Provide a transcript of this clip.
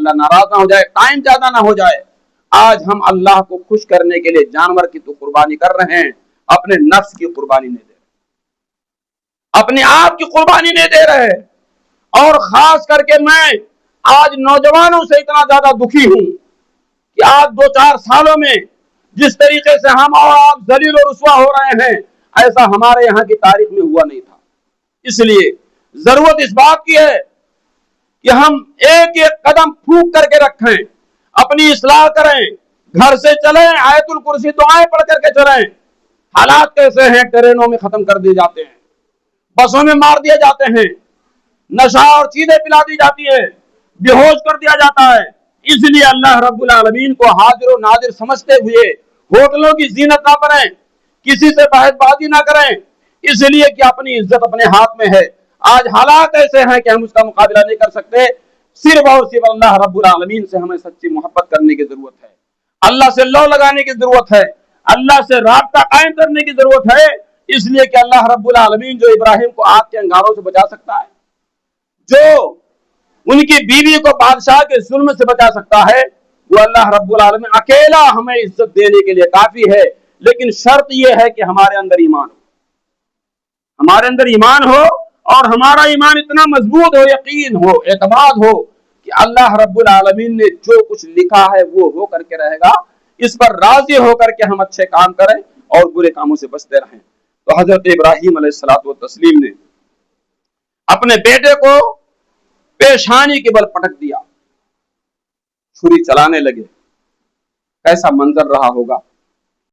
अल्लाह नाराज ना हो जाए, टाइम ज्यादा ना हो जाए। आज हम अल्लाह को खुश करने के लिए जानवर की तो कुर्बानी कर रहे हैं, अपने नफ्स की कुर्बानी नहीं दे रहे, अपने आप की कुर्बानी नहीं दे रहे। और खास करके मैं आज नौजवानों से इतना ज्यादा दुखी हूं कि आज 2-4 सालों में जिस तरीके से हम और आप जलील और रुसवा हो रहे हैं, ऐसा हमारे यहाँ की तारीख में हुआ नहीं था। इसलिए जरूरत इस बात की है कि हम एक एक कदम फूंक करके रखें, अपनी इस्लाह करें, घर से चलें, आयतुल कुर्सी दुआएं पढ़ करके चलें। हालात कैसे हैं, ट्रेनों में खत्म कर दिए जाते हैं, बसों में मार दिए जाते हैं, नशा और चीजें पिला दी जाती है, बेहोश कर दिया जाता है। इसलिए अल्लाह रब्बुल आलमीन को हाजिर और नाजिर समझते हुए होटलों की जीनत ना करें, किसी से बहसबाजी ना करें, इसलिए कि अपनी इज्जत अपने हाथ में है। आज हालात ऐसे हैं कि हम उसका मुकाबला नहीं कर सकते। सिर्फ और सिर्फ अल्लाह रब्बुल आलमीन से हमें सच्ची मोहब्बत करने की जरूरत है, अल्लाह से लौ लगाने की जरूरत है, अल्लाह से राब्ता कायम करने की जरूरत है। इसलिए कि अल्लाह रब्बुल आलमीन जो इब्राहिम को आग के अंगारों से बचा सकता है, जो उनकी बीवी को बादशाह के जुल्म से बचा सकता है, वो अल्लाह रब्बुल आलमीन अकेला हमें इज्जत देने के लिए काफी है। लेकिन शर्त यह है कि हमारे अंदर ईमान हो, हमारे अंदर ईमान हो और हमारा ईमान इतना मजबूत हो, यकीन हो, एतमाद हो कि अल्लाह रब्बुल आलमीन ने जो कुछ लिखा है वो हो करके रहेगा। इस पर राजी होकर के हम अच्छे काम करें और बुरे कामों से बचते रहें। तो हजरत इब्राहीम अलैहिस्सलातु वस्सलाम ने अपने बेटे को पेशानी के बल पटक दिया, छुरी चलाने लगे। कैसा मंजर रहा होगा।